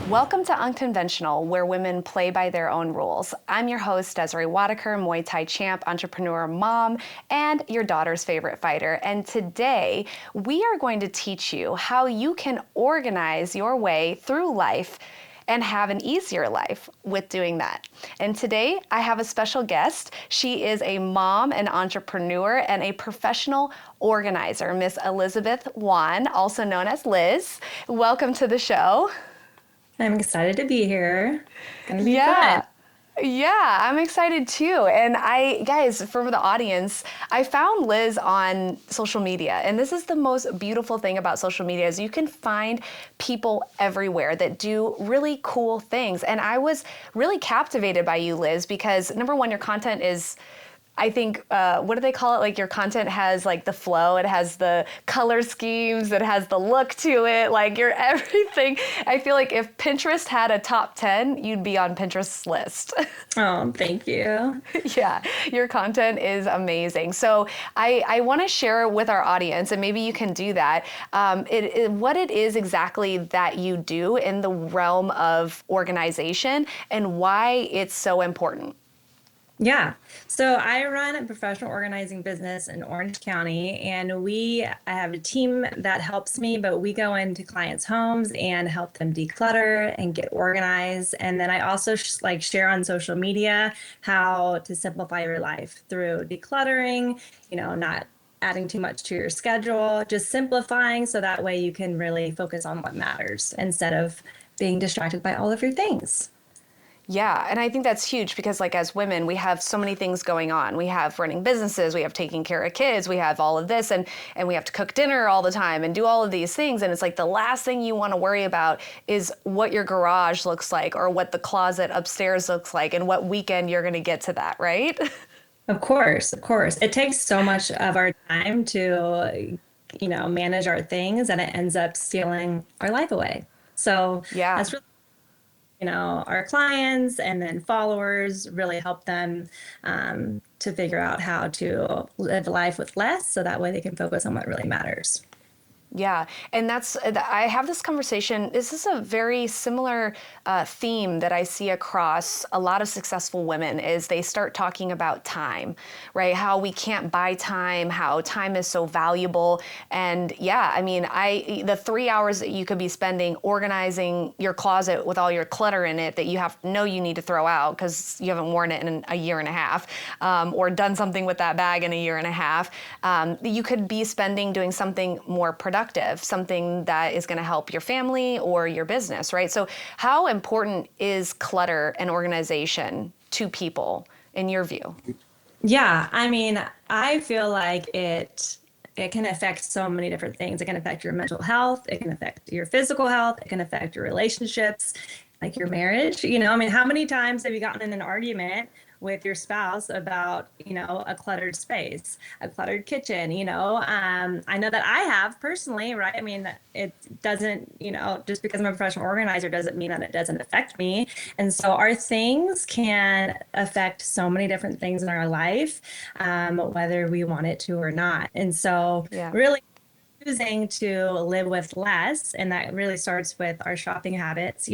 Welcome to Unconventional, where women play by their own rules. I'm your host, Desiree Wodicker, Muay Thai champ, entrepreneur, mom, and your daughter's favorite fighter. And today, we are going to teach you how you can organize your way through life and have an easier life with doing that. And today, I have a special guest. She is a mom, an entrepreneur, and a professional organizer, Miss Elizabeth Wann, also known as Liz. Welcome to the show. I'm excited to be here. It's gonna be Yeah. fun. Yeah, I'm excited too. And guys, for the audience, I found Liz on social media. And this is the most beautiful thing about social media is you can find people everywhere that do really cool things. And I was really captivated by you, Liz, because number one, your content is, I think, what do they call it? Like your content has like the flow, it has the color schemes, it has the look to it, like you're everything. I feel like if Pinterest had a top 10, you'd be on Pinterest's list. Oh, thank you. Yeah, your content is amazing. So I want to share with our audience, and maybe you can do that, what it is exactly that you do in the realm of organization and why it's so important. Yeah. So I run a professional organizing business in Orange County, and I have a team that helps me, but we go into clients' homes and help them declutter and get organized. And then I also share on social media how to simplify your life through decluttering, not adding too much to your schedule, just simplifying so that way you can really focus on what matters instead of being distracted by all of your things. Yeah, and I think that's huge because like as women, we have so many things going on. We have running businesses, we have taking care of kids, we have all of this and we have to cook dinner all the time and do all of these things. And it's like the last thing you want to worry about is what your garage looks like or what the closet upstairs looks like and what weekend you're going to get to that, right? Of course, of course. It takes so much of our time to, manage our things, and it ends up stealing our life away. So Yeah. that's really, our clients and then followers really help them to figure out how to live life with less so that way they can focus on what really matters. Yeah, and I have this conversation. This is a very similar theme that I see across a lot of successful women is they start talking about time, right? How we can't buy time, how time is so valuable. And yeah, I mean, the 3 hours that you could be spending organizing your closet with all your clutter in it that you need to throw out because you haven't worn it in a year and a half, or done something with that bag in a year and a half, you could be spending doing something more productive, something that is going to help your family or your business, right? So how important is clutter and organization to people in your view? Yeah, I mean, I feel like it can affect so many different things. It can affect your mental health, it can affect your physical health, it can affect your relationships, like your marriage. I mean, how many times have you gotten in an argument with your spouse about, a cluttered space, a cluttered kitchen? I know that I have personally, right? I mean, it doesn't, just because I'm a professional organizer doesn't mean that it doesn't affect me. And so our things can affect so many different things in our life, whether we want it to or not. And so Yeah. really choosing to live with less, and that really starts with our shopping habits,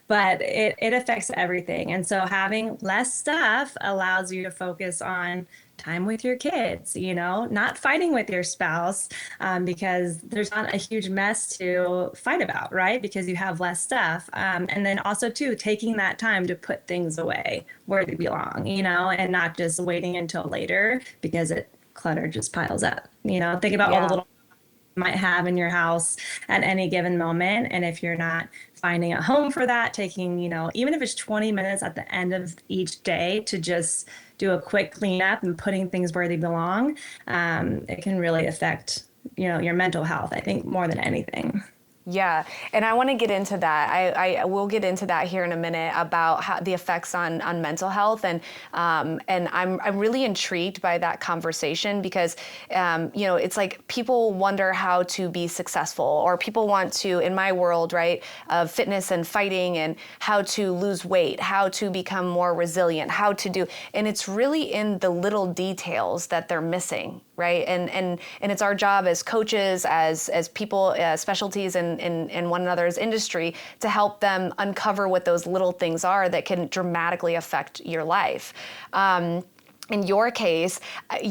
but it affects everything. And so having less stuff allows you to focus on time with your kids, not fighting with your spouse, because there's not a huge mess to fight about, right? Because you have less stuff. And then also too, taking that time to put things away where they belong, and not just waiting until later because clutter just piles up. Think about all the Yeah. little might have in your house at any given moment. And if you're not finding a home for that, taking, even if it's 20 minutes at the end of each day to just do a quick cleanup and putting things where they belong, it can really affect, your mental health, I think, more than anything. Yeah, and I want to get into that. I will get into that here in a minute about how the effects on mental health, and I'm really intrigued by that conversation because it's like people wonder how to be successful, or people want to, in my world, right, of fitness and fighting, and how to lose weight, how to become more resilient, how to do, and it's really in the little details that they're missing, right? And it's our job as coaches, as people, specialties in in one another's industry to help them uncover what those little things are that can dramatically affect your life. In your case,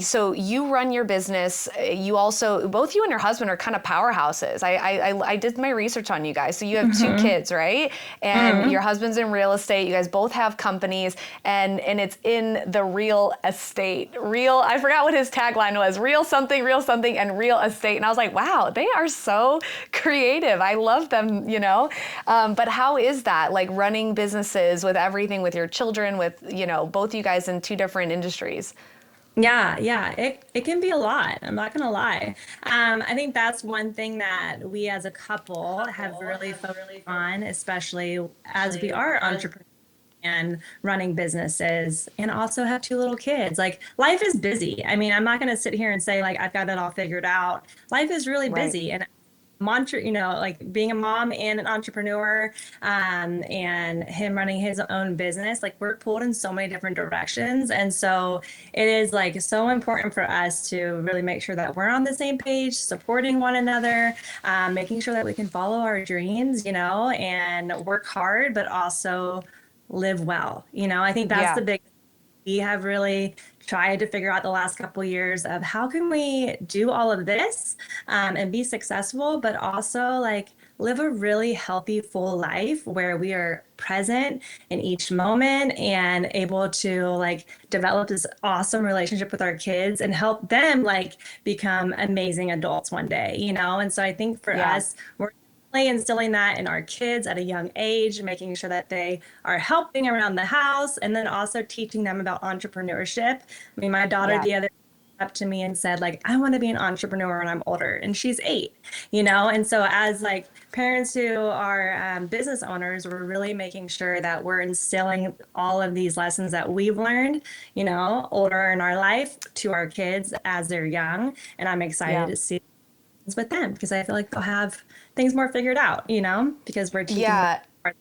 so you run your business. You also, both you and your husband are kind of powerhouses. I did my research on you guys. So you have two kids, right? And your husband's in real estate. You guys both have companies, and it's in the real estate. I forgot what his tagline was. Real something, and real estate. And I was like, wow, they are so creative. I love them, But how is that, like running businesses with everything, with your children, with, both you guys in two different industries? Yeah, it can be a lot. I'm not gonna lie. I think that's one thing that we as a couple have really focused on, especially as we are entrepreneurs and running businesses and also have two little kids. Like life is busy. I mean, I'm not gonna sit here and say like I've got it all figured out. Life is really Right. busy, and like being a mom and an entrepreneur, and him running his own business, like we're pulled in so many different directions. And so it is like so important for us to really make sure that we're on the same page, supporting one another, making sure that we can follow our dreams, and work hard, but also live well. I think that's Yeah. the big we have really tried to figure out the last couple of years of how can we do all of this, and be successful, but also like live a really healthy, full life where we are present in each moment and able to like develop this awesome relationship with our kids and help them like become amazing adults one day, And so I think for Yeah. us, we're instilling that in our kids at a young age, making sure that they are helping around the house, and then also teaching them about entrepreneurship. I mean, my daughter Yeah. the other day up to me and said, like, I want to be an entrepreneur when I'm older, and she's 8. And so as like parents who are business owners, we're really making sure that we're instilling all of these lessons that we've learned, older in our life to our kids as they're young. And I'm excited Yeah. to see with them because I feel like they'll have things more figured out, because we're teaching them. Yeah.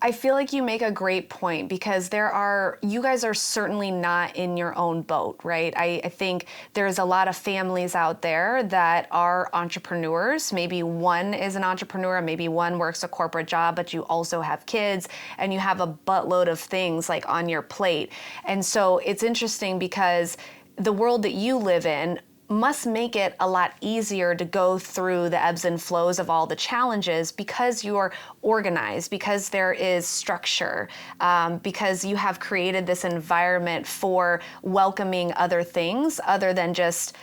I feel like you make a great point because you guys are certainly not in your own boat, right? I think there's a lot of families out there that are entrepreneurs. Maybe one is an entrepreneur, maybe one works a corporate job, but you also have kids and you have a buttload of things like on your plate. And so it's interesting because the world that you live in must make it a lot easier to go through the ebbs and flows of all the challenges because you're organized, because there is structure, because you have created this environment for welcoming other things other than just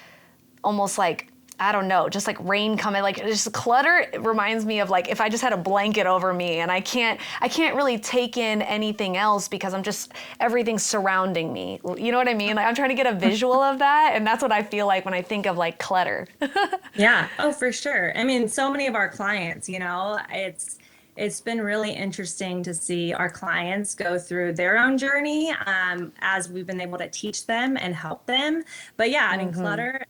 almost like, I don't know, just like rain coming, like just clutter. It reminds me of like if I just had a blanket over me and I can't really take in anything else because everything's surrounding me. You know what I mean? Like I'm trying to get a visual of that, and that's what I feel like when I think of like clutter. Yeah. Oh, for sure. I mean, so many of our clients, it's been really interesting to see our clients go through their own journey, as we've been able to teach them and help them. But yeah, I mean, clutter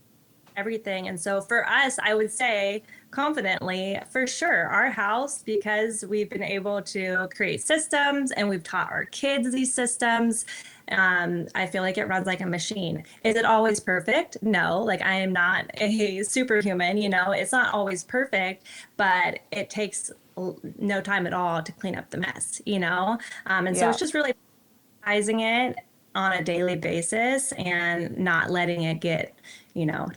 everything. And so for us, I would say confidently, for sure, our house, because we've been able to create systems and we've taught our kids these systems, I feel like it runs like a machine. Is it always perfect? No, like I am not a superhuman, it's not always perfect, but it takes no time at all to clean up the mess. And so Yeah. it's just really prioritizing it on a daily basis and not letting it get,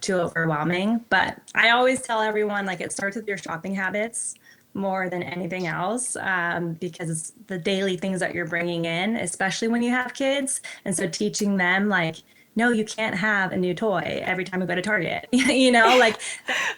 too overwhelming. But I always tell everyone, like, it starts with your shopping habits more than anything else, because it's the daily things that you're bringing in, especially when you have kids. And so teaching them, like, no, you can't have a new toy every time you go to Target, like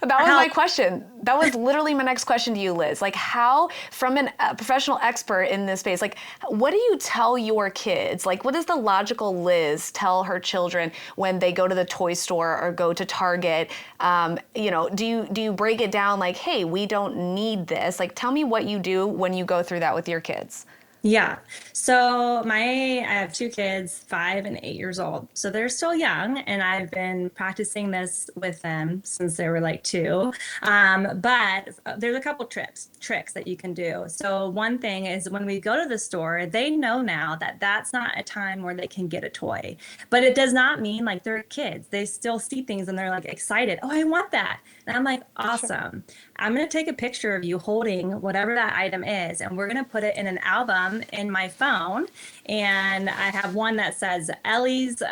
That was how my question. That was literally my next question to you, Liz. Like how, from a professional expert in this space, like what do you tell your kids? Like what does the logical Liz tell her children when they go to the toy store or go to Target? Do you break it down like, hey, we don't need this? Like tell me what you do when you go through that with your kids. Yeah. So I have two kids, 5 and 8 years old. So they're still young, and I've been practicing this with them since they were like two. But there's a couple tricks that you can do. So one thing is when we go to the store, they know now that that's not a time where they can get a toy. But it does not mean like they're kids. They still see things and they're like excited. Oh, I want that. And I'm like, Sure. awesome. I'm going to take a picture of you holding whatever that item is, and we're going to put it in an album in my phone. And I have one that says Ellie's,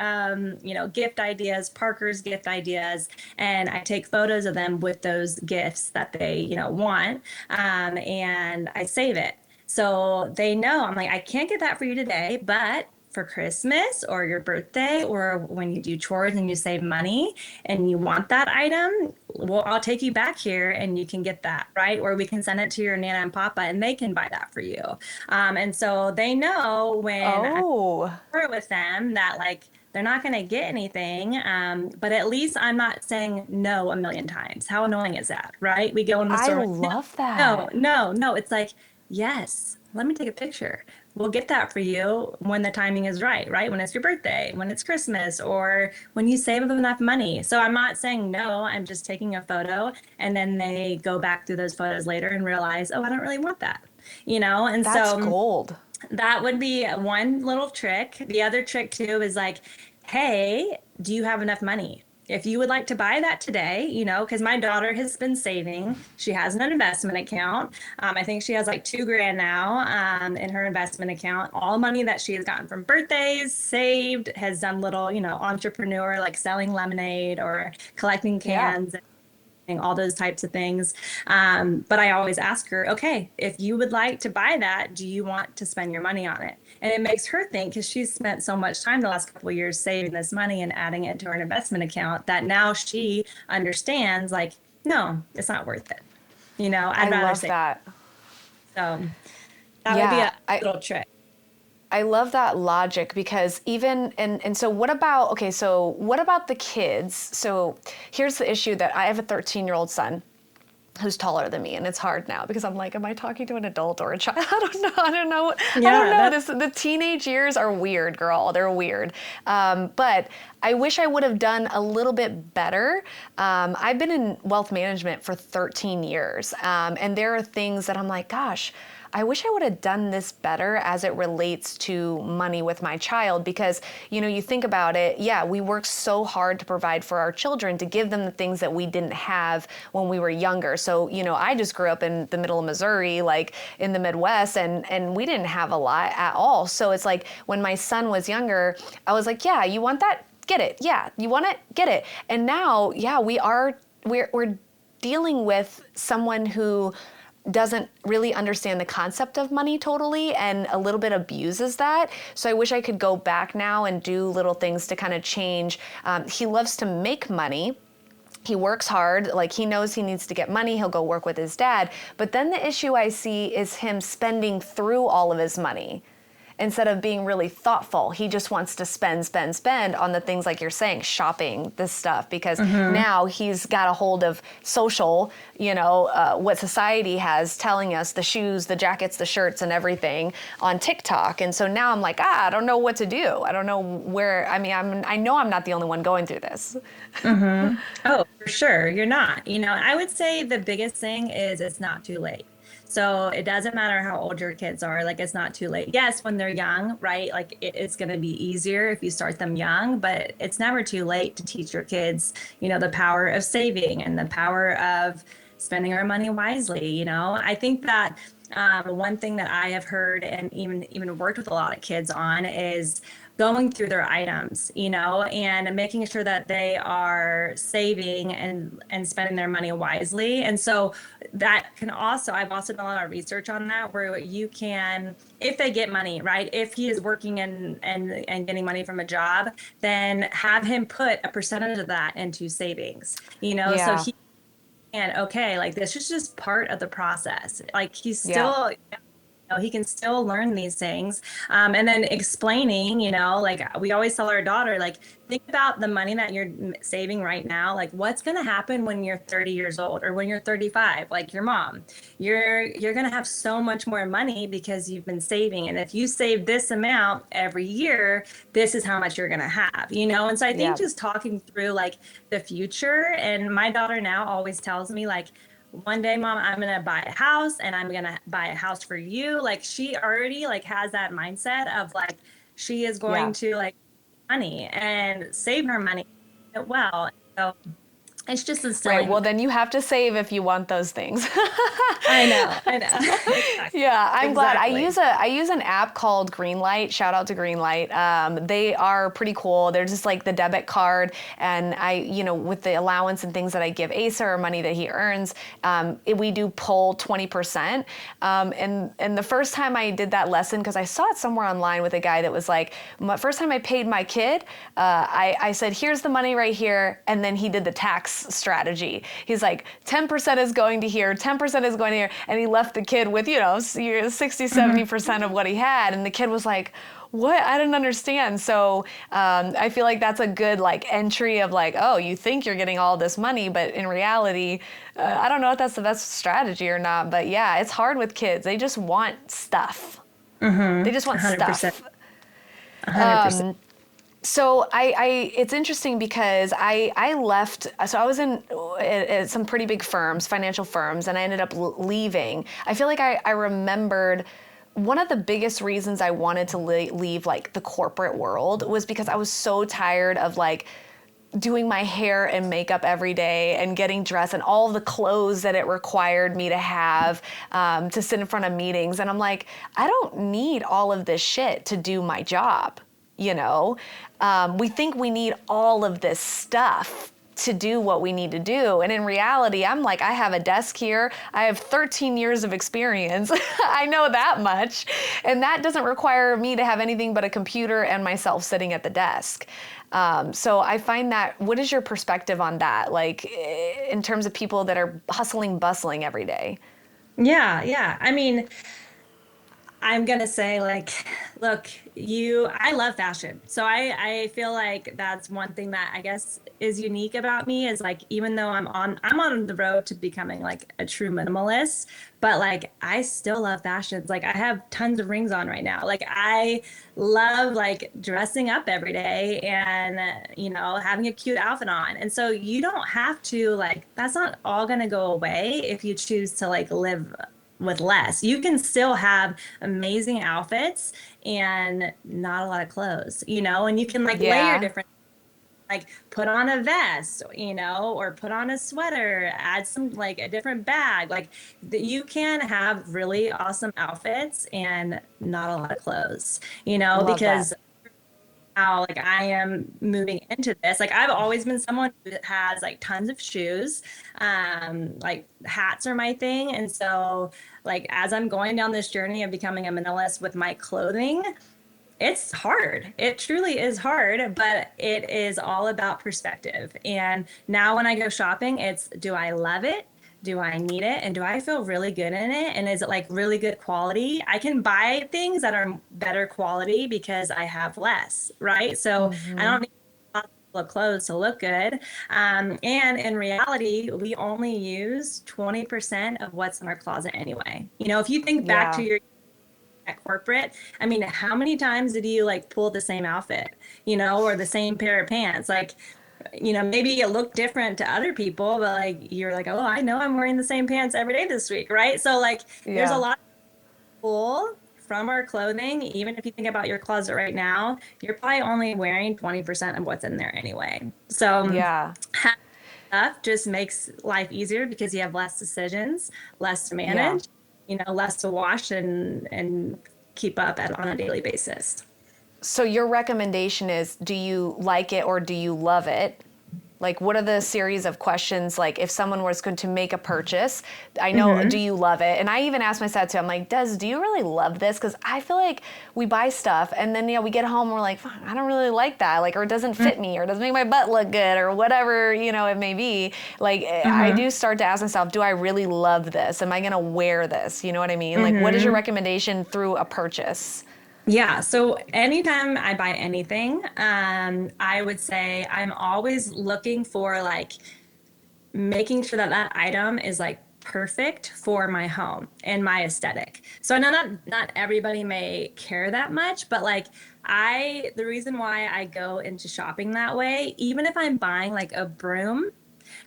gift ideas, Parker's gift ideas, and I take photos of them with those gifts that they, want, and I save it. So they know I'm like, I can't get that for you today, but for Christmas or your birthday or when you do chores and you save money and you want that item, well, I'll take you back here and you can get that, right? Or we can send it to your Nana and Papa and they can buy that for you. And so they know when I Oh, share it with them that like they're not going to get anything, but at least I'm not saying no a million times. How annoying is that, right? We go in the I store, like, love no, that. no, no. It's like, yes, let me take a picture. We'll get that for you when the timing is right, right? When it's your birthday, when it's Christmas, or when you save enough money. So I'm not saying no, I'm just taking a photo and then they go back through those photos later and realize, oh, I don't really want that, And That's so gold. that would be one little trick. The other trick too is like, hey, do you have enough money? If you would like to buy that today, because my daughter has been saving. She has an investment account. I think she has like 2 grand now in her investment account. All money that she has gotten from birthdays, saved, has done little, entrepreneur like selling lemonade or collecting Yeah. cans, all those types of things. But I always ask her, okay, if you would like to buy that, do you want to spend your money on it? And it makes her think because she's spent so much time the last couple of years saving this money and adding it to her investment account that now she understands like, no, it's not worth it. I'd I rather love save. that. So that would be Yeah, a little trick. I love that logic because even and so what about okay, so what about the kids? So here's the issue that I have a 13-year-old son who's taller than me and it's hard now because I'm like, am I talking to an adult or a child? I don't know. I don't know. I don't Yeah, know. that's The teenage years are weird, girl. They're weird. But I wish I would have done a little bit better. I've been in wealth management for 13 years. And there are things that I'm like, gosh, I wish I would have done this better as it relates to money with my child because, you think about it, yeah, we work so hard to provide for our children to give them the things that we didn't have when we were younger. So, I just grew up in the middle of Missouri, like in the Midwest, and we didn't have a lot at all. So it's like when my son was younger, I was like, yeah, you want that? Get it. Yeah, you want it? Get it. And now, yeah, we're dealing with someone who doesn't really understand the concept of money totally and a little bit abuses that. So I wish I could go back now and do little things to kind of change. He loves to make money. He works hard, like he knows he needs to get money, he'll go work with his dad. But then the issue I see is him spending through all of his money instead of being really thoughtful. He just wants to spend, spend, spend on the things like you're saying, shopping, this stuff, because mm-hmm. now he's got a hold of social, what society has telling us the shoes, the jackets, the shirts, and everything on TikTok. And so now I'm like, I don't know what to do. I don't know where, I know I'm not the only one going through this. Mm-hmm. Oh, for sure. You're not. I would say the biggest thing is it's not too late. So it doesn't matter how old your kids are, like it's not too late. Yes, when they're young, right? Like it's going to be easier if you start them young, but it's never too late to teach your kids, the power of saving and the power of spending our money wisely. I think that one thing that I have heard and even worked with a lot of kids on is going through their items, and making sure that they are saving and spending their money wisely. And so that can also, I've also done a lot of research on that where you can, if they get money, right? If he is working and getting money from a job, then have him put a percentage of that into savings, so Yeah, he can, okay, like this is just part of the process. Like he's yeah. still he can still learn these things. And then explaining, like we always tell our daughter, like, think about the money that you're saving right now. Like, what's going to happen when you're 30 years old or when you're 35, like your mom? You're going to have so much more money because you've been saving. And if you save this amount every year, this is how much you're going to have, And so I think Yeah. just talking through like the future, and my daughter now always tells me, like, one day, mom, I'm gonna buy a house and I'm gonna buy a house for you. Like, she already like has that mindset of like she is going Yeah. to like money and save her money well. So it's just Right. instilling. Well, then you have to save if you want those things. I know. Exactly. Yeah, I'm glad. Exactly. I use an app called Greenlight. Shout out to Greenlight. They are pretty cool. They're just like the debit card, and with the allowance and things that I give Asa or money that he earns, we do pull 20%. And the first time I did that lesson, because I saw it somewhere online with a guy that was like, first time I paid my kid, I said, here's the money right here, and then he did the tax strategy. He's like, 10% is going to here, 10% is going to here, and he left the kid with 60, 70% of what he had, and the kid was like, what? I didn't understand. So I feel like that's a good like entry of like, oh, you think you're getting all this money, but in reality, I don't know if that's the best strategy or not. But yeah, it's hard with kids. They just want stuff. They just want 100%. stuff. 100%. So it's interesting because I left, so I was in at some pretty big firms, financial firms, and I ended up leaving. I feel like I remembered one of the biggest reasons I wanted to leave like the corporate world was because I was so tired of like doing my hair and makeup every day and getting dressed and all the clothes that it required me to have to sit in front of meetings. And I'm like, I don't need all of this shit to do my job. We think we need all of this stuff to do what we need to do. And in reality, I'm like, I have a desk here. I have 13 years of experience. I know that much. And that doesn't require me to have anything but a computer and myself sitting at the desk. So I find that, what is your perspective on that? Like in terms of people that are hustling, bustling every day? Yeah, yeah. I mean, I'm gonna say, like, look, I love fashion. So I feel like that's one thing that I guess is unique about me is like, even though I'm on the road to becoming like a true minimalist, but like I still love fashions. Like, I have tons of rings on right now. Like, I love like dressing up every day and having a cute outfit on. And so you don't have to, like, that's not all gonna go away if you choose to like live with less. You can still have amazing outfits and not a lot of clothes, and you can like layer Yeah. different, like put on a vest, or put on a sweater, add some like a different bag. Like, you can have really awesome outfits and not a lot of clothes, Love that. because how like I am moving into this. Like, I've always been someone who has like tons of shoes. Like, hats are my thing. And so like as I'm going down this journey of becoming a minimalist with my clothing, it's hard. It truly is hard, but it is all about perspective. And now when I go shopping, it's, do I love it? Do I need it? And do I feel really good in it? And is it like really good quality? I can buy things that are better quality because I have less, right? So I Hmm. don't need of clothes to look good. And in reality, we only use 20% of what's in our closet anyway. If you think back to Yeah. your at corporate, I mean, how many times did you like pull the same outfit, or the same pair of pants? Like, maybe it looked different to other people, but like you're like, oh, I know I'm wearing the same pants every day this week, right? So like there's a Yeah. lot of pull from our clothing. Even if you think about your closet right now, you're probably only wearing 20% of what's in there anyway. So Yeah. having stuff just makes life easier because you have less decisions, less to Yeah. manage, less to wash and keep up on a daily basis. So your recommendation is, do you like it or do you love it? Like, what are the series of questions? Like, if someone was going to make a purchase, I know, do you love it? And I even asked my dad too, I'm like, Des, do you really love this? Because I feel like we buy stuff and then, we get home and we're like, I don't really like that. Like, or it doesn't fit me or it doesn't make my butt look good or whatever, it may be. Like, I do start to ask myself, do I really love this? Am I going to wear this? You know what I mean? Like, what is your recommendation through a purchase? Yeah. So anytime I buy anything, I would say I'm always looking for like making sure that that item is like perfect for my home and my aesthetic. So I know not everybody may care that much, but like the reason why I go into shopping that way, even if I'm buying like a broom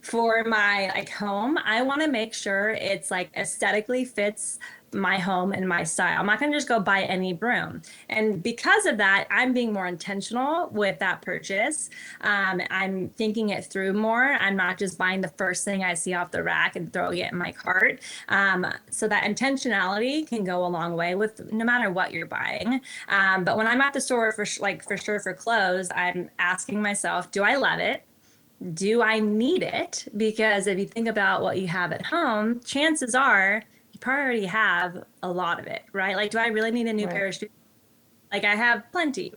for my like home, I want to make sure it's like aesthetically fits my home and my style. I'm not going to just go buy any broom. And because of that, I'm being more intentional with that purchase. I'm thinking it through more. I'm not just buying the first thing I see off the rack and throwing it in my cart. So that intentionality can go a long way with no matter what you're buying. But when I'm at the store for sure for clothes, I'm asking myself, do I love it? Do I need it? Because if you think about what you have at home, chances are you probably already have a lot of it, right? Like, do I really need a new pair of shoes? Like, I have plenty,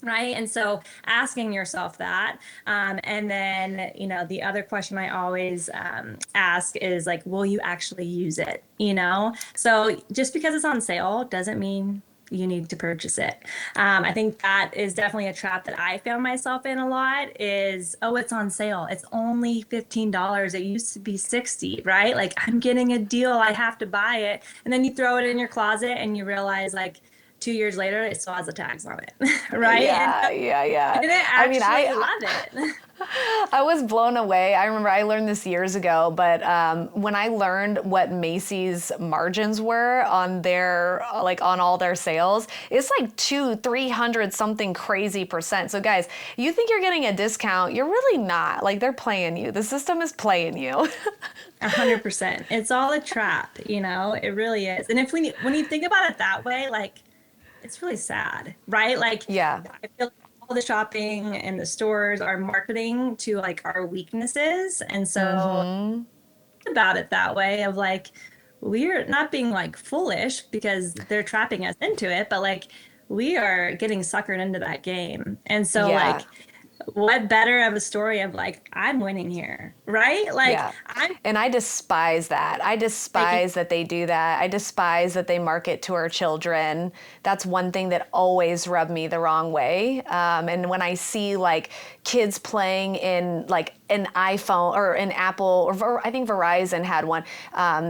right? And so asking yourself that. And then, the other question I always ask is like, will you actually use it? So just because it's on sale doesn't mean you need to purchase it. I think that is definitely a trap that I found myself in a lot is, oh, it's on sale. It's only $15. It used to be 60, right? Like I'm getting a deal. I have to buy it. And then you throw it in your closet and you realize like 2 years later, it still has the tags on it, right? Yeah, And yeah. I didn't I mean, actually love it. I was blown away. I remember I learned this years ago, but when I learned what Macy's margins were on on all their sales, it's like 300 something crazy percent. So guys, you think you're getting a discount, you're really not. Like they're playing you. The system is playing you. 100%. It's all a trap, it really is. And when you think about it that way, like it's really sad, right? Like Yeah. I feel like all the shopping and the stores are marketing to like our weaknesses. And so think about it that way of like, we're not being like foolish because they're trapping us into it, but like we are getting suckered into that game. And so Yeah. like, what better of a story of like, I'm winning here, right? Like Yeah. I'm And I despise that. I making despise that they do that. I despise that they market to our children. That's one thing that always rubbed me the wrong way. And when I see like kids playing in like an iPhone or an Apple, or I think Verizon had one.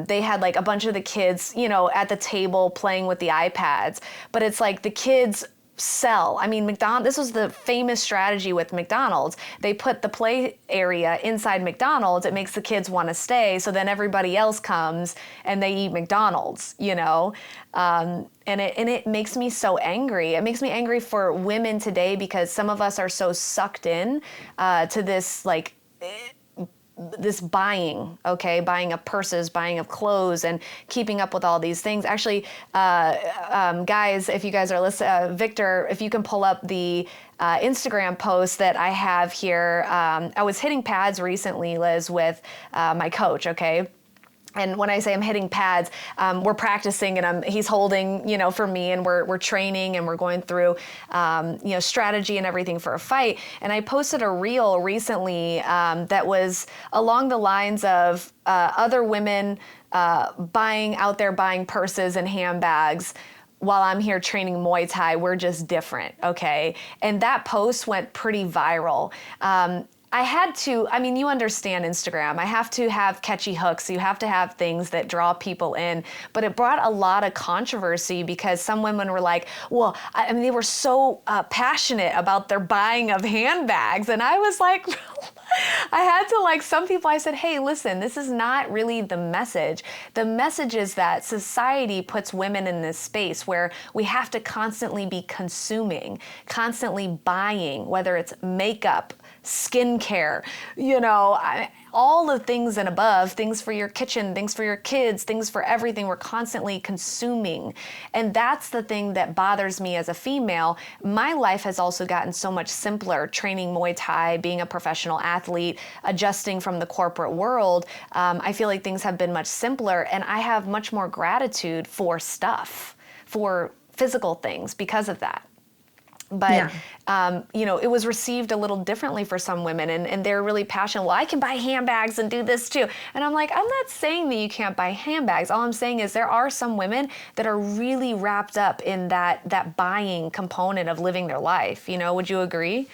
They had like a bunch of the kids, at the table playing with the iPads. But it's like the kids sell. I mean, this was the famous strategy with McDonald's. They put the play area inside McDonald's. It makes the kids want to stay. So then everybody else comes and they eat McDonald's, and it makes me so angry. It makes me angry for women today because some of us are so sucked in to this like this buying of purses, buying of clothes, and keeping up with all these things. Actually, guys, if you guys are listening, Victor, if you can pull up the Instagram post that I have here. I was hitting pads recently, Liz, with my coach, okay? And when I say I'm hitting pads, we're practicing and he's holding, for me, and we're training and we're going through, strategy and everything for a fight. And I posted a reel recently that was along the lines of other women buying purses and handbags while I'm here training Muay Thai. We're just different, okay? And that post went pretty viral. I had to, you understand Instagram. I have to have catchy hooks. You have to have things that draw people in. But it brought a lot of controversy because some women were like, well, they were so passionate about their buying of handbags. And I was like, I had to some people, I said, hey, listen, this is not really the message. The message is that society puts women in this space where we have to constantly be consuming, constantly buying, whether it's makeup, skincare, all the things and above, things for your kitchen, things for your kids, things for everything we're constantly consuming. And that's the thing that bothers me as a female. My life has also gotten so much simpler, training Muay Thai, being a professional athlete, adjusting from the corporate world. I feel like things have been much simpler, and I have much more gratitude for stuff, for physical things because of that. But, Yeah. it was received a little differently for some women, and they're really passionate. Well, I can buy handbags and do this too. And I'm like, I'm not saying that you can't buy handbags. All I'm saying is there are some women that are really wrapped up in that buying component of living their life. Would you agree?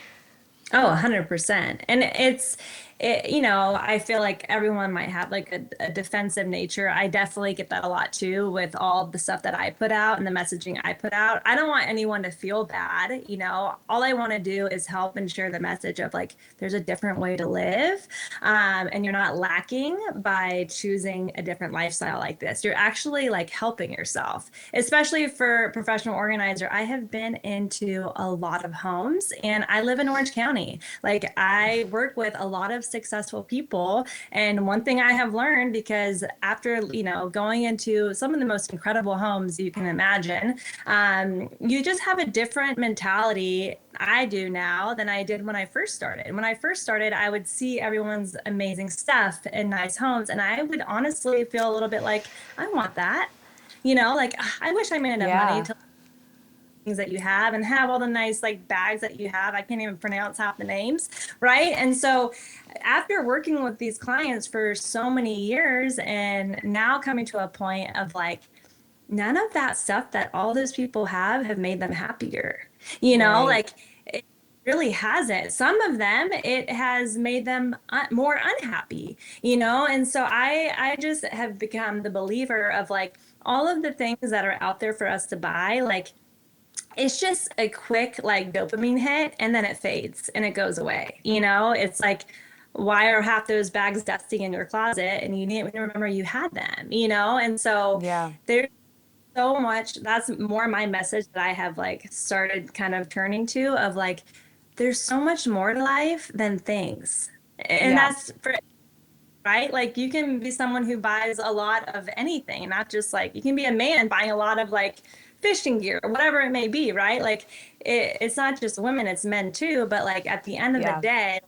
Oh, 100%. And I feel like everyone might have like a defensive nature. I definitely get that a lot too with all the stuff that I put out and the messaging I put out. I don't want anyone to feel bad. All I want to do is help and share the message of like, there's a different way to live. And you're not lacking by choosing a different lifestyle like this. You're actually like helping yourself, especially for a professional organizer. I have been into a lot of homes and I live in Orange County. Like I work with a lot of successful people. And one thing I have learned, because after, going into some of the most incredible homes you can imagine, you just have a different mentality. I do now than I did when I first started. When I first started, I would see everyone's amazing stuff in nice homes. And I would honestly feel a little bit like, I want that. Like I wish I made enough money Yeah. to things that you have and have all the nice like bags that you have. I can't even pronounce half the names, right? And so after working with these clients for so many years and now coming to a point of like, none of that stuff that all those people have made them happier. Right. Like it really hasn't. Some of them, it has made them more unhappy, And so I just have become the believer of like all of the things that are out there for us to buy, like it's just a quick like dopamine hit and then it fades and it goes away. It's like, why are half those bags dusty in your closet and you didn't even remember you had them, And so Yeah. there's so much. That's more my message that I have like started kind of turning to of like, there's so much more to life than things. And Yeah. that's for right? Like you can be someone who buys a lot of anything, not just like you can be a man buying a lot of like fishing gear or whatever it may be, right? Like it's not just women, it's men too. But like at the end of the Yeah. day,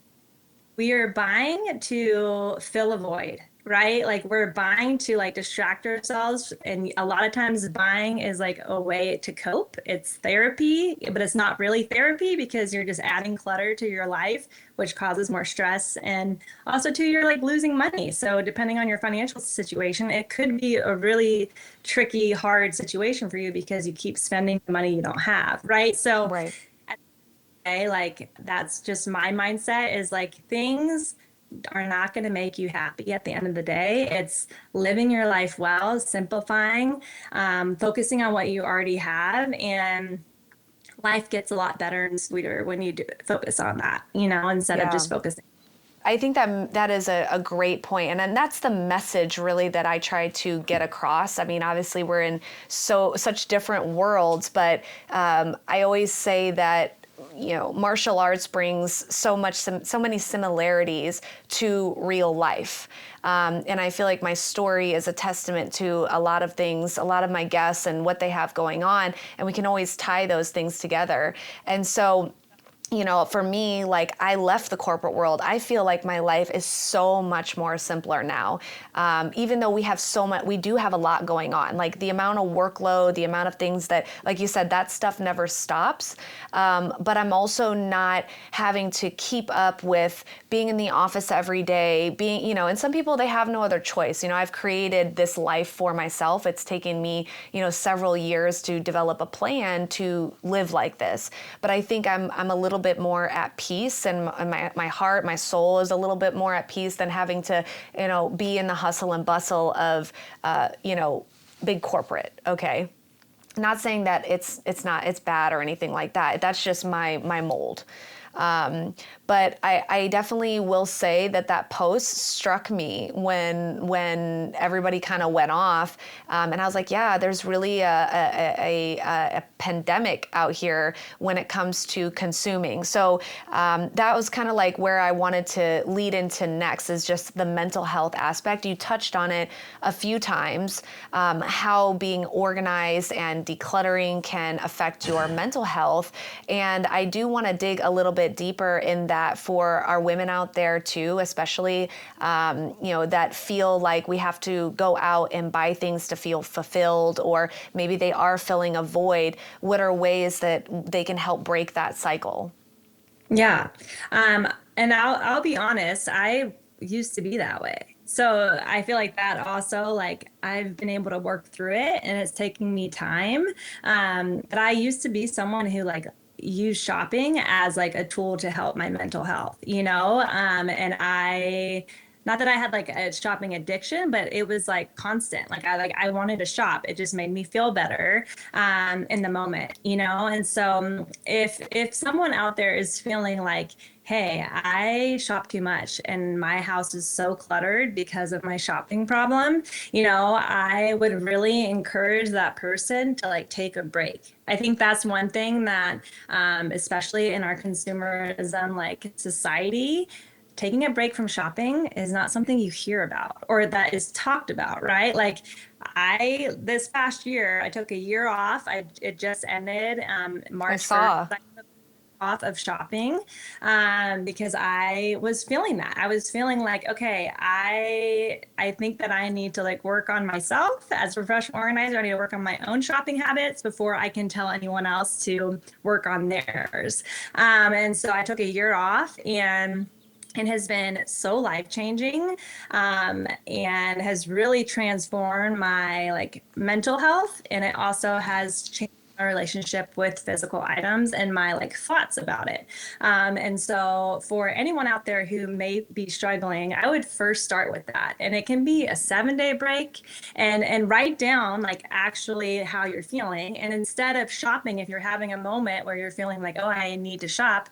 we are buying to fill a void, right? Like we're buying to like distract ourselves. And a lot of times buying is like a way to cope. It's therapy, but it's not really therapy because you're just adding clutter to your life, which causes more stress and also to you're like losing money. So depending on your financial situation, it could be a really tricky, hard situation for you because you keep spending the money you don't have, right? So Right. like that's just my mindset is like things are not going to make you happy at the end of the day. It's living your life well, simplifying, focusing on what you already have, and life gets a lot better and sweeter when you do focus on that, instead of Yeah. just focusing. I think that is a great point. And then that's the message really that I try to get across. I mean, obviously we're in such different worlds, but I always say that martial arts brings so many similarities to real life. And I feel like my story is a testament to a lot of things, a lot of my guests and what they have going on. And we can always tie those things together. And so for me, like I left the corporate world, I feel like my life is so much more simpler now. Even though we have we do have a lot going on, like the amount of workload, the amount of things that, like you said, that stuff never stops. But I'm also not having to keep up with being in the office every day, and some people, they have no other choice. I've created this life for myself. It's taken me, several years to develop a plan to live like this. But I think I'm a little bit more at peace, and my heart, my soul is a little bit more at peace than having to, be in the hustle and bustle of, big corporate. Okay. Not saying that it's bad or anything like that. That's just my mold. But I definitely will say that that post struck me when everybody kind of went off, and I was like, yeah, there's really a pandemic out here when it comes to consuming. So that was kind of like where I wanted to lead into next, is just the mental health aspect. You touched on it a few times, how being organized and decluttering can affect your mental health. And I do want to dig a little bit deeper in that for our women out there too, especially, that feel like we have to go out and buy things to feel fulfilled, or maybe they are filling a void. What are ways that they can help break that cycle? Yeah. And I'll be honest, I used to be that way. So I feel like that also, like I've been able to work through it and it's taking me time. But I used to be someone who like used shopping as like a tool to help my mental health, and not that I had like a shopping addiction, but it was like constant. I wanted to shop. It just made me feel better in the moment. And so if someone out there is feeling like, hey, I shop too much and my house is so cluttered because of my shopping problem, I would really encourage that person to like take a break. I think that's one thing that, especially in our consumerism like society, taking a break from shopping is not something you hear about or that is talked about, right? Like this past year, I took a year off. It just ended I March 1st. saw. I took off of shopping because I was feeling that. I was feeling like, okay, I think that I need to like work on myself as a professional organizer. I need to work on my own shopping habits before I can tell anyone else to work on theirs. And so I took a year off, and it has been so life changing, and has really transformed my like mental health. And it also has changed my relationship with physical items and my like thoughts about it. And so for anyone out there who may be struggling, I would first start with that. And it can be a 7-day break, and write down like actually how you're feeling. And instead of shopping, if you're having a moment where you're feeling like, oh, I need to shop,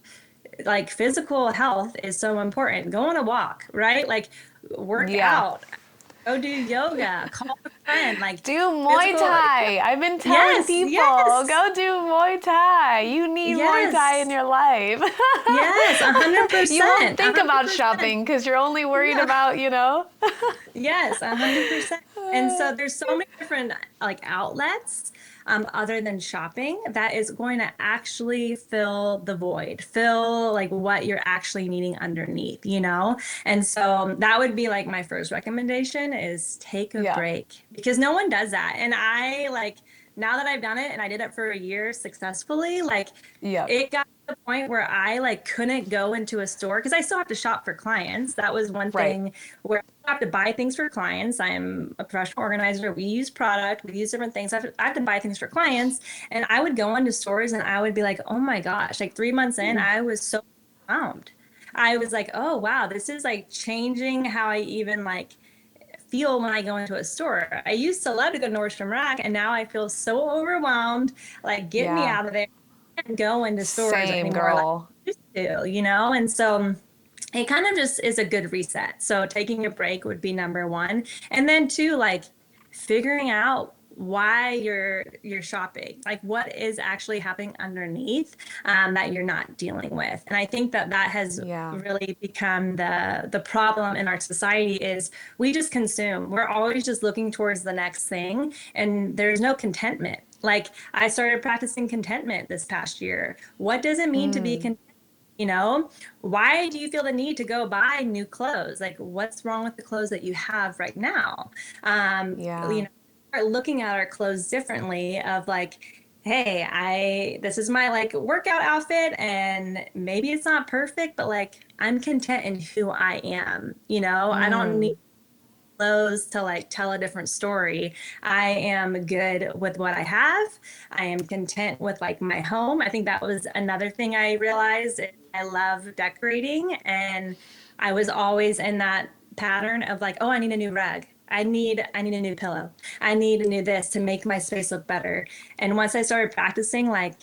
like physical health is so important. Go on a walk, right? Like work Yeah. out, go do yoga, call a friend, like Do Muay physical. Thai. I've been telling Yes, people, yes, go do Muay Thai. You need Muay Thai in yes, your life. yes, a hundred You won't percent, a think hundred about percent. shopping because you're only worried No. about. Yes, 100%. And so there's so many different like outlets, other than shopping, that is going to actually fill the void, fill like what you're actually needing underneath. And so that would be like my first recommendation is take a Yeah. break, because no one does that. And I like, now that I've done it and I did it for a year successfully, like Yep. it got to the point where I like couldn't go into a store because I still have to shop for clients. That was one Right. thing where I have to buy things for clients. I'm a professional organizer. We use product, we use different things. I have to buy things for clients. And I would go into stores and I would be like, oh my gosh, like 3 months in, I was so overwhelmed. I was like, oh wow, this is like changing how I even like feel when I go into a store. I used to love to go to Nordstrom Rack, and now I feel so overwhelmed. Like, get me Yeah. out of there. I can't go into stores Same, anymore like girl. I used to. And so it kind of just is a good reset. So taking a break would be number one. And then two, like figuring out why you're shopping, like what is actually happening underneath, that you're not dealing with. And I think that that has Yeah. really become the problem in our society is we just consume. We're always just looking towards the next thing, and there's no contentment. Like I started practicing contentment this past year. What does it mean to be Mm. content? Why do you feel the need to go buy new clothes? Like, what's wrong with the clothes that you have right now? Yeah. Start looking at our clothes differently of like, hey, this is my like workout outfit, and maybe it's not perfect, but like I'm content in who I am. I don't need Mm. clothes to like tell a different story. I am good with what I have. I am content with like my home. I think that was another thing I realized. I love decorating, and I was always in that pattern of like, oh, I need a new rug. I need a new pillow. I need a new this to make my space look better. And once I started practicing like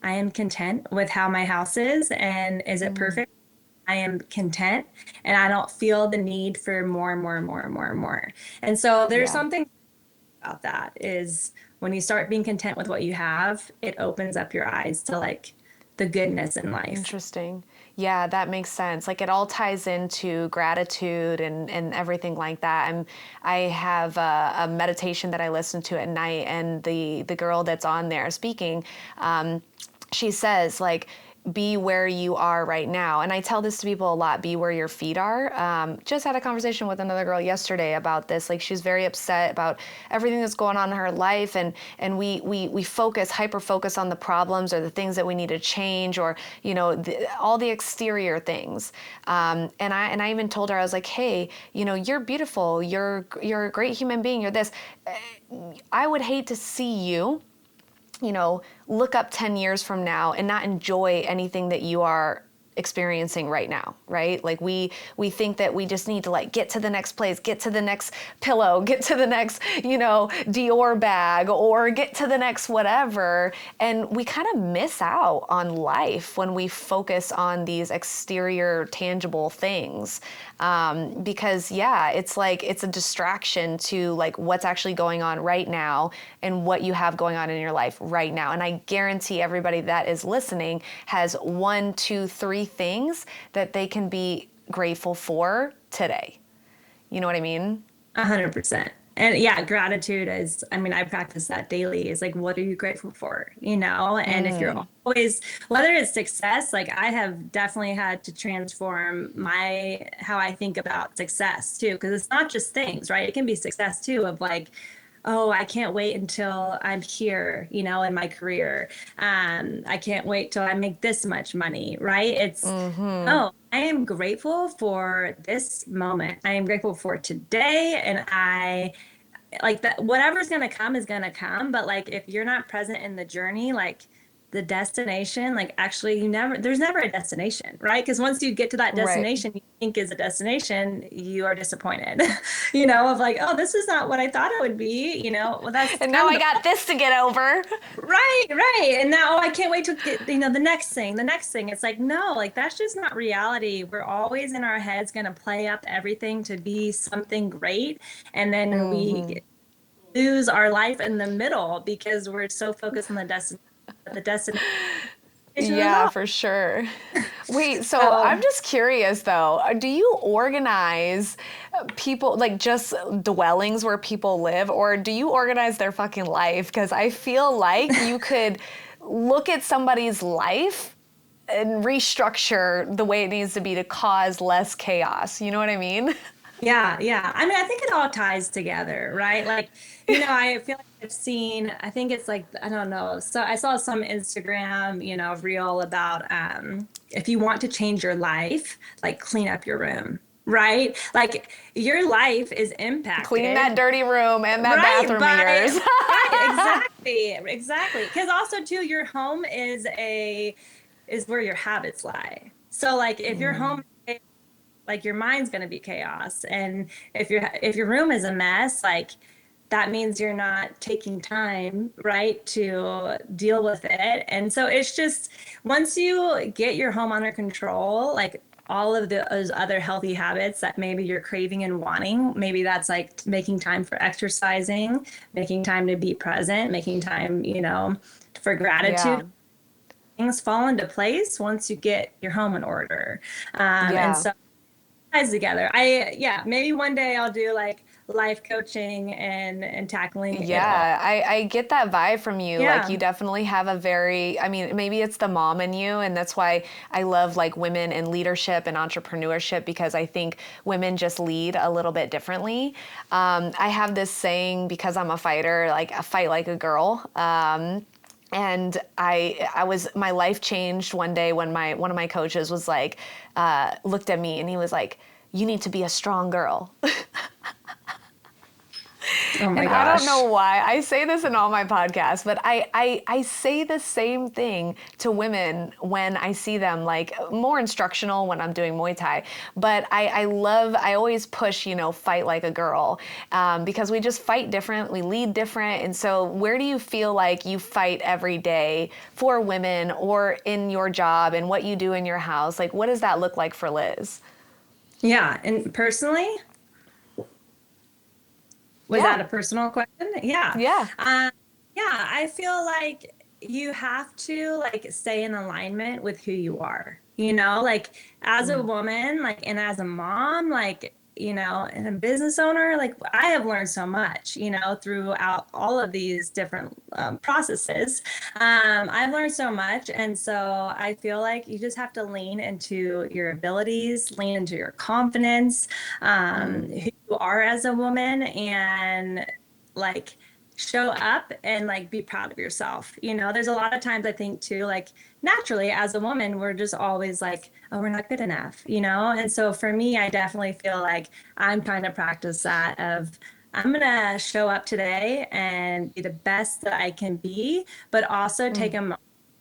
I am content with how my house is, and is it Mm, perfect? I am content, and I don't feel the need for more and more and more and more and more. And so there's yeah. something about that is when you start being content with what you have, it opens up your eyes to like the goodness in life. Interesting. Yeah, that makes sense. Like it all ties into gratitude and everything like that. I have a meditation that I listen to at night, and the girl that's on there speaking, she says like, be where you are right now. And I tell this to people a lot, be where your feet are. Just had a conversation with another girl yesterday about this. Like she's very upset about everything that's going on in her life. And we focus, hyper focus on the problems or the things that we need to change, or, all the exterior things. And I even told her, I was like, hey, you're beautiful. You're a great human being. You're this. I would hate to see you, look up 10 years from now and not enjoy anything that you are experiencing right now, right? Like we think that we just need to like get to the next place, get to the next pillow, get to the next, Dior bag, or get to the next whatever. And we kind of miss out on life when we focus on these exterior tangible things. Because yeah, it's like, it's a distraction to like what's actually going on right now and what you have going on in your life right now. And I guarantee everybody that is listening has 1, 2, 3 things that they can be grateful for today. You know what I mean? 100%. And yeah, gratitude is, I mean, I practice that daily is like, what are you grateful for? And if you're always, whether it's success, like I have definitely had to transform how I think about success too, because it's not just things, right? It can be success too, of like, oh, I can't wait until I'm here, in my career. I can't wait till I make this much money, right? Oh, I am grateful for this moment. I am grateful for today. And I like that whatever's going to come is going to come. But like, if you're not present in the journey, like the destination, like actually there's never a destination, right? Because once you get to that Right. destination you think is a destination, you are disappointed, of like, oh, this is not what I thought it would be, well, that's And now kind I of got this to get over. right, right. And now, oh, I can't wait to get, the next thing. It's like, no, like that's just not reality. We're always in our heads going to play up everything to be something great. And then lose our life in the middle because we're so focused on the destination is Yeah, all. for sure. Wait, so I'm So just curious though. Do you organize people, like just dwellings where people live, or do you organize their fucking life? Because I feel like you could look at somebody's life and restructure the way it needs to be to cause less chaos. You know what I mean? yeah, yeah. I mean, I think it all ties together, right? Like, I feel like I think it's like, I don't know. So I saw some Instagram, reel about if you want to change your life, like clean up your room, right? Like your life is Clean that impacted, dirty room and that right? bathroom of yours. Right, exactly, exactly. Because also too, your home is where your habits lie. So like if your home like your mind's going to be chaos, and if your room is a mess, like that means you're not taking time, right, to deal with it. And so it's just once you get your home under control, like all of those other healthy habits that maybe you're craving and wanting, maybe that's like making time for exercising, making time to be present, making time, for Yeah. gratitude. Things fall into place once you get your home in order. And Yeah. so ties together. Yeah, maybe one day I'll do like life coaching and tackling it all. Yeah, I get that vibe from you. Like you Yeah. definitely have a very, I mean, maybe it's the mom in you, and that's why I love like women in leadership and entrepreneurship, because I think women just lead a little bit differently. I have this saying, because I'm a fighter, like a fight like a girl. And my life changed one day when one of my coaches was like, looked at me and he was like, you need to be a strong girl. Oh my And I don't know gosh. why I say this in all my podcasts, but I say the same thing to women when I see them, like more instructional when I'm doing Muay Thai. But I always push, fight like a girl, because we just fight different, we lead different. And so, where do you feel like you fight every day for women or in your job and what you do in your house? Like, what does that look like for Liz? Yeah. And personally, was Yeah, that a personal question? Yeah. yeah. Um, yeah, I feel like you have to like stay in alignment with who you are. Like as a Mm, woman, like and as a mom, like and a business owner, like I have learned so much, throughout all of these different processes. I've learned so much, and so I feel like you just have to lean into your abilities, lean into your confidence, mm, who you are as a woman, and like show up and like be proud of yourself. There's a lot of times I think too, like naturally as a woman, we're just always like, oh, we're not good enough. And so for me, I definitely feel like I'm trying to practice that of I'm gonna show up today and be the best that I can be, but also take mm. a moment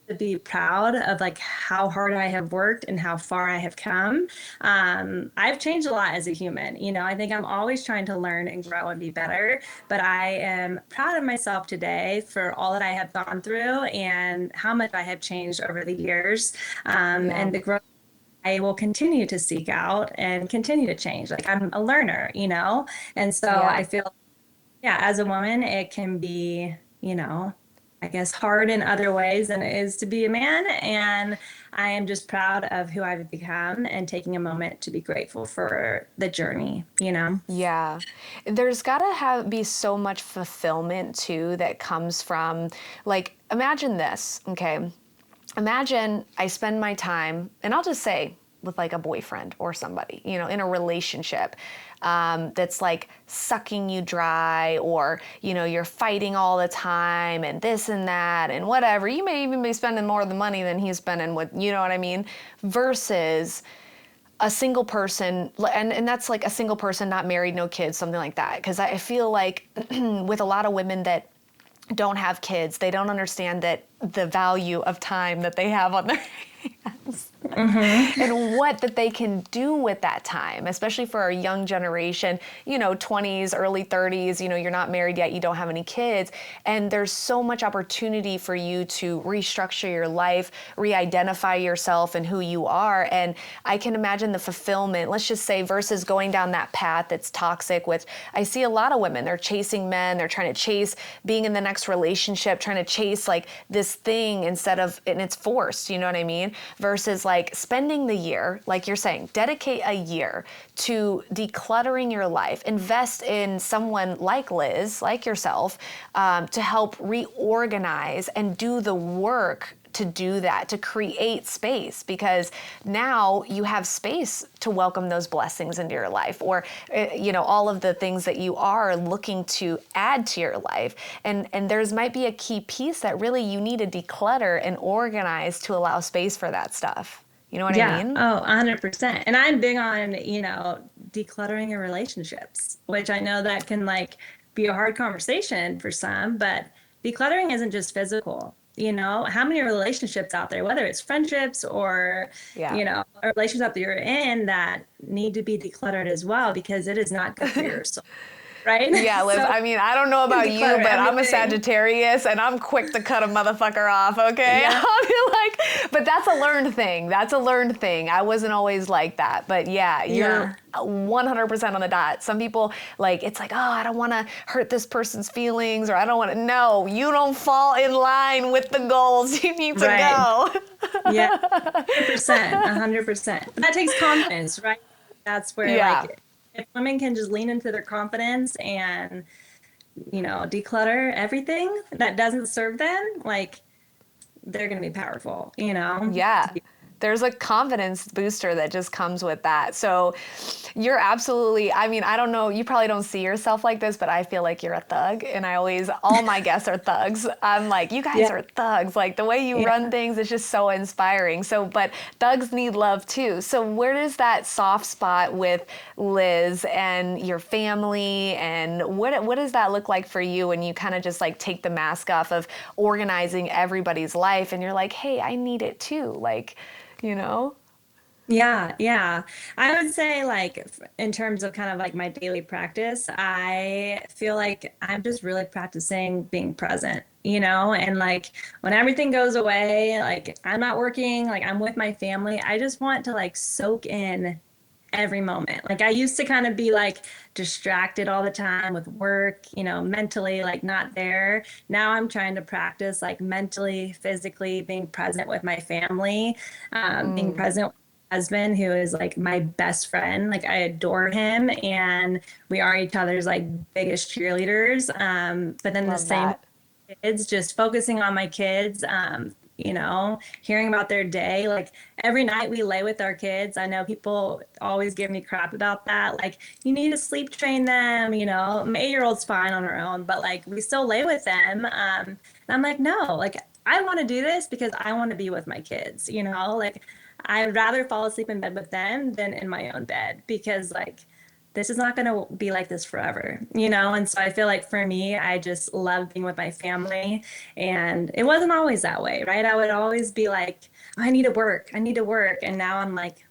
to be proud of like how hard I have worked and how far I have come. I've changed a lot as a human. I think I'm always trying to learn and grow and be better, but I am proud of myself today for all that I have gone through and how much I have changed over the years. Yeah, And the growth I will continue to seek out and continue to change. Like I'm a learner. And so yeah. I feel, yeah, as a woman, it can be, I guess hard in other ways than it is to be a man. And I am just proud of who I've become and taking a moment to be grateful for the journey. Yeah. There's got to have be so much fulfillment too that comes from, like, imagine this, okay? Imagine I spend my time, and I'll just say with like a boyfriend or somebody, in a relationship, that's like sucking you dry, or, you're fighting all the time and this and that and whatever. You may even be spending more of the money than he's spending with, you know what I mean? Versus a single person, and that's like a single person, not married, no kids, something like that. Because I feel like with a lot of women that don't have kids, they don't understand that the value of time that they have on their hands. Hmm. And what that they can do with that time, especially for our young generation, 20s, early 30s, you're not married yet, you don't have any kids. And there's so much opportunity for you to restructure your life, re-identify yourself and who you are. And I can imagine the fulfillment, let's just say, versus going down that path that's toxic with, I see a lot of women, they're chasing men, they're trying to chase being in the next relationship, trying to chase like this thing instead of, and it's forced, you know what I mean? Versus like spending the year, like you're saying, dedicate a year to decluttering your life, invest in someone like Liz, like yourself, to help reorganize and do the work to do that, to create space, because now you have space to welcome those blessings into your life, or all of the things that you are looking to add to your life. And there's might be a key piece that really you need to declutter and organize to allow space for that stuff. You know what I Yeah. mean? Oh, 100%. And I'm big on, decluttering your relationships, which I know that can like be a hard conversation for some, but decluttering isn't just physical. How many relationships out there, whether it's friendships Yeah. or relationships that you're in that need to be decluttered as well, because it is not good for your soul, right? Yeah, Liz, So I mean, I don't know you about can you, declutter but I'm a everything. Sagittarius and I'm quick to cut a motherfucker off, okay? Yeah. I'll be like, but that's a learned thing. That's a learned thing. I wasn't always like that. But yeah, you're Yeah. 100% on the dot. Some people, like, it's like, oh, I don't want to hurt this person's feelings, or I don't want to. No, you don't fall in line with the goals you need to Right. go. Yeah. 100%, 100%. But that takes confidence, right? That's where Yeah. like if women can just lean into their confidence and, declutter everything that doesn't serve them, like they're going to be powerful. Yeah. there's a confidence booster that just comes with that. So you're absolutely, I mean, I don't know, you probably don't see yourself like this, but I feel like you're a thug. And all my guests are thugs. I'm like, you guys Yeah. are thugs. Like the way you run Yeah. things is just so inspiring. So, but thugs need love too. So where does that soft spot with Liz and your family, and what does that look like for you when you kind of just like take the mask off of organizing everybody's life and you're like, hey, I need it too. Like, you know? Yeah, yeah. I would say like in terms of kind of like my daily practice, I feel like I'm just really practicing being present, and like when everything goes away, like I'm not working, like I'm with my family, I just want to like soak in every moment. Like I used to kind of be like distracted all the time with work, mentally like not there. Now I'm trying to practice like mentally, physically being present with my family, being Mm, present with my husband who is like my best friend. Like I adore him and we are each other's like biggest cheerleaders. But then the love same that. kids, just focusing on my kids, hearing about their day. Like every night we lay with our kids. I know people always give me crap about that. Like, you need to sleep train them, my 8-year-old's fine on her own, but like we still lay with them. And I'm like, no, like I want to do this because I want to be with my kids, like I'd rather fall asleep in bed with them than in my own bed because like this is not going to be like this forever, And so I feel like for me, I just love being with my family. And it wasn't always that way, right? I would always be like, I need to work. I need to work. And now I'm like,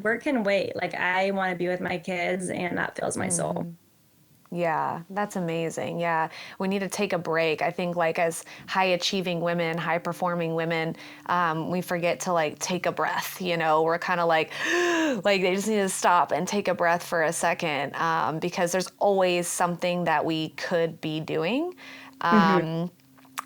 work can wait. Like, I want to be with my kids, and that fills my soul. Yeah, that's amazing. Yeah, we need to take a break. I think, like, as high achieving women, high performing women, we forget to like take a breath. We're kind of like they just need to stop and take a breath for a second, because there's always something that we could be doing. Hmm.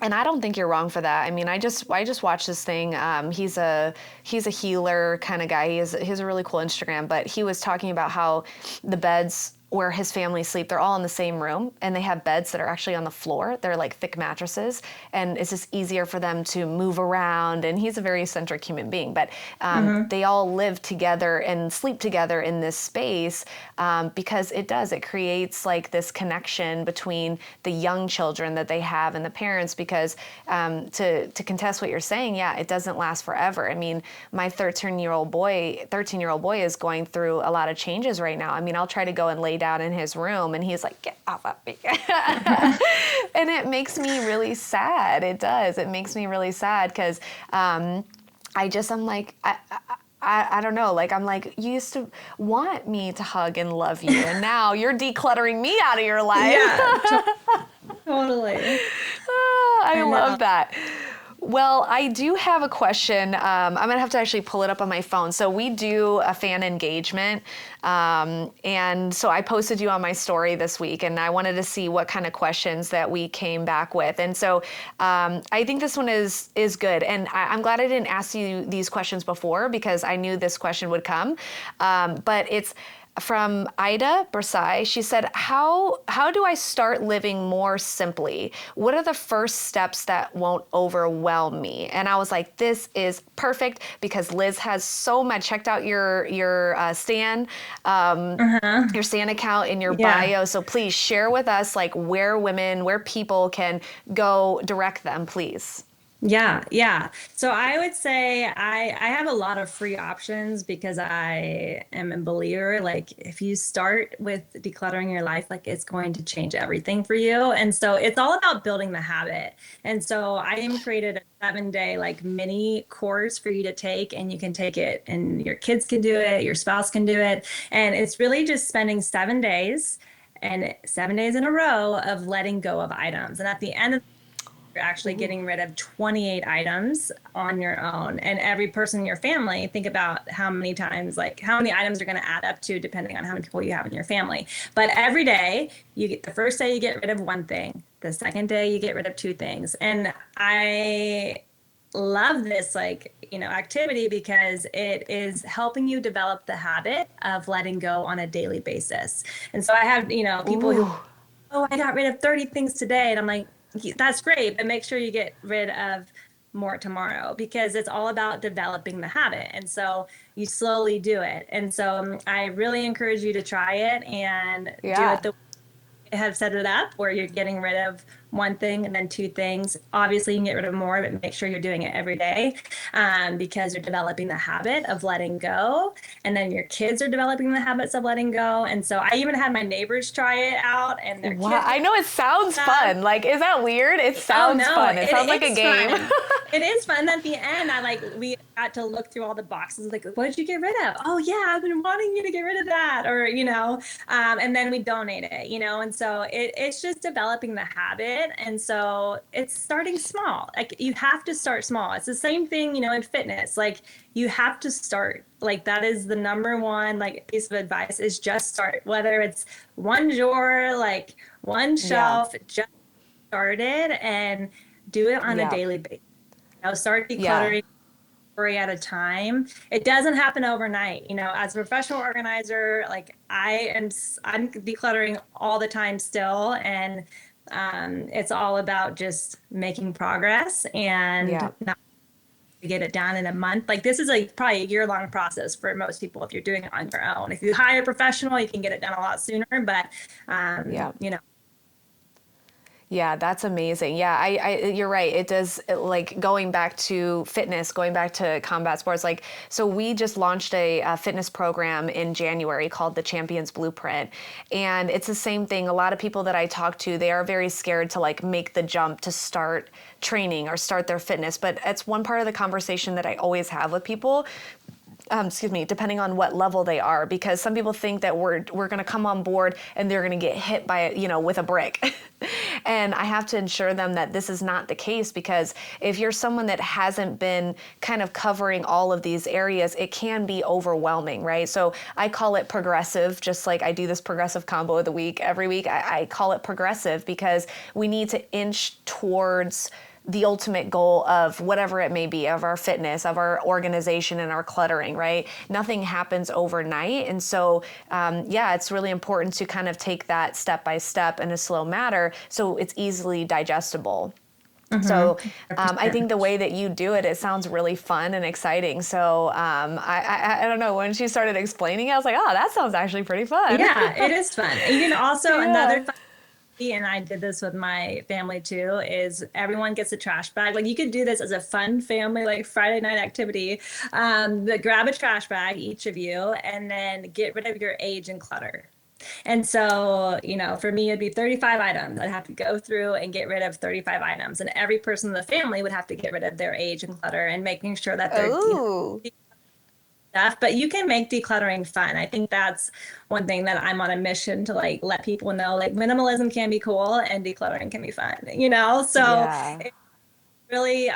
And I don't think you're wrong for that. I mean, I just watched this thing. He's a healer kind of guy. He has a really cool Instagram, but he was talking about how the beds where his family sleep, they're all in the same room, and they have beds that are actually on the floor. They're like thick mattresses, and it's just easier for them to move around. And he's a very eccentric human being, but Hmm. they all live together and sleep together in this space, because it creates like this connection between the young children that they have and the parents. Because to contest what you're saying, yeah, it doesn't last forever. I mean, my 13-year-old boy is going through a lot of changes right now. I mean, I'll try to go and lay down in his room, and he's like, "Get off of me," and it makes me really sad. It does. It makes me really sad because I'm like, I don't know. Like, I'm like, you used to want me to hug and love you, and now you're decluttering me out of your life. Yeah, totally. I I love know. that. Well, I do have a question. I'm going to have to actually pull it up on my phone. So we do a fan engagement. And so I posted you on my story this week, and I wanted to see what kind of questions that we came back with. And so I think this one is good. And I'm glad I didn't ask you these questions before, because I knew this question would come. But it's from Ida Bersai. She said, how do I start living more simply? What are the first steps that won't overwhelm me? And I was like, this is perfect, because Liz has so much. Checked out your Stan, Uh-huh. your Stan account in your Yeah. bio. So please share with us like where people can go, direct them, please. Yeah, yeah. So I would say I have a lot of free options because I am a believer. Like if you start with decluttering your life, like it's going to change everything for you. And so it's all about building the habit. And so I am created a 7-day like mini course for you to take, and you can take it and your kids can do it, your spouse can do it. And it's really just spending 7 days and 7 days in a row of letting go of items. And at the end of you're actually getting rid of 28 items on your own. And every person in your family, think about how many times, like how many items are going to add up to depending on how many people you have in your family. But every day, the first day you get rid of one thing, the second day you get rid of two things. And I love this activity because it is helping you develop the habit of letting go on a daily basis. And so I have, people who, Ooh. oh, I got rid of 30 things today. And I'm like, that's great, but make sure you get rid of more tomorrow, because it's all about developing the habit. And so you slowly do it. And so I really encourage you to try it and do it Yeah. the have set it up where you're getting rid of one thing and then two things. Obviously, you can get rid of more, but make sure you're doing it every day, because you're developing the habit of letting go. And then your kids are developing the habits of letting go. And so I even had my neighbors try it out, and their Wow. kids I know it sounds stuff. fun. Like, is that weird? It Oh sounds no, fun. It sounds like a it's game. fun. It is fun. At the end, we got to look through all the boxes. Like, what did you get rid of? Oh yeah, I've been wanting you to get rid of that, or and then we donate it, and so it's just developing the habit. And so it's starting small. Like you have to start small. It's the same thing, in fitness. Like you have to start. Like that is the number one piece of advice is just start. Whether it's one drawer, like one Yeah. shelf, just started and do it on a Yeah. daily basis. Start Yeah. decluttering story at a time. It doesn't happen overnight. As a professional organizer, I'm decluttering all the time still, and it's all about just making progress and Yeah. not to get it done in a month. Like this is probably a year-long process for most people if you're doing it on your own. If you hire a professional, you can get it done a lot sooner, but Yeah. Yeah, that's amazing. Yeah, you're right. It does like going back to fitness, going back to combat sports. Like, so we just launched a fitness program in January called the Champions Blueprint, and it's the same thing. A lot of people that I talk to, they are very scared to like make the jump to start training or start their fitness. But it's one part of the conversation that I always have with people, excuse me, depending on what level they are, because some people think that we're going to come on board and they're going to get hit by with a brick. And I have to ensure them that this is not the case, because if you're someone that hasn't been kind of covering all of these areas, it can be overwhelming, right? So I call it progressive, just like I do this progressive combo of the week every week. I call it progressive because we need to inch towards the ultimate goal of whatever it may be, of our fitness, of our organization and our cluttering, right? Nothing happens overnight. And so, it's really important to kind of take that step by step in a slow manner so it's easily digestible. So I think the way that you do it, it sounds really fun and exciting. So I don't know, when she started explaining it, I was like, oh, that sounds actually pretty fun. Yeah, it is fun. You can also another Yeah. fun, and I did this with my family too, is everyone gets a trash bag. Like you could do this as a fun family, like Friday night activity. But grab a trash bag, each of you, and then get rid of your age and clutter. And so, for me, it'd be 35 items. I'd have to go through and get rid of 35 items. And every person in the family would have to get rid of their age and clutter and making sure that they're, Oh, stuff, but you can make decluttering fun. I think that's one thing that I'm on a mission to let people know, like minimalism can be cool and decluttering can be fun. So yeah. it's really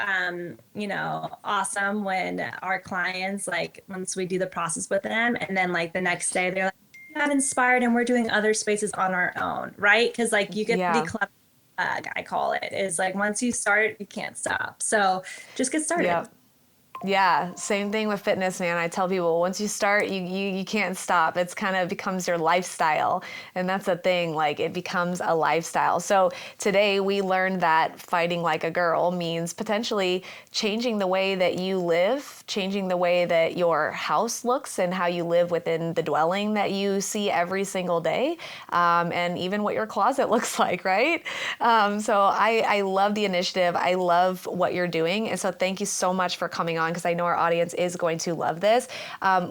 awesome when our clients, like once we do the process with them and then like the next day they're like, "I got inspired and we're doing other spaces on our own," right? Because like you get Yeah. declutter bug, I call it, is like once you start, you can't stop. So just get started. Yep. Yeah, same thing with fitness, man. I tell people once you start, you can't stop. It's kind of becomes your lifestyle. And that's the thing, like it becomes a lifestyle. So today we learned that fighting like a girl means potentially changing the way that you live, changing the way that your house looks and how you live within the dwelling that you see every single day, and even what your closet looks like, right? So I love the initiative. I love what you're doing. And so thank you so much for coming on, because I know our audience is going to love this.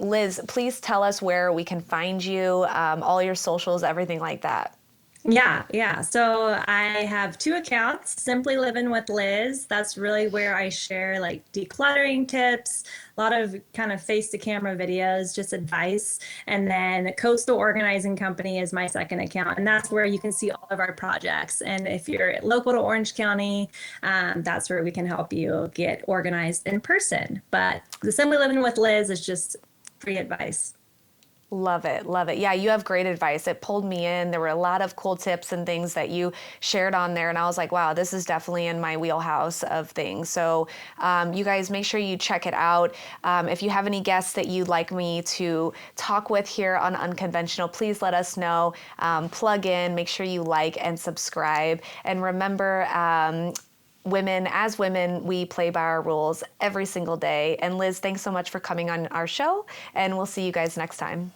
Liz, please tell us where we can find you, all your socials, everything like that. Yeah, yeah. So I have two accounts, Simply Living with Liz. That's really where I share like decluttering tips, a lot of kind of face to camera videos, just advice. And then Coastal Organizing Company is my second account. And that's where you can see all of our projects. And if you're local to Orange County, that's where we can help you get organized in person. But the Simply Living with Liz is just free advice. Love it. Love it. Yeah, you have great advice. It pulled me in. There were a lot of cool tips and things that you shared on there. And I was like, wow, this is definitely in my wheelhouse of things. So you guys make sure you check it out. If you have any guests that you'd like me to talk with here on Unconventional, please let us know. Plug in, make sure you like and subscribe. And remember, women, we play by our rules every single day. And Liz, thanks so much for coming on our show, and we'll see you guys next time.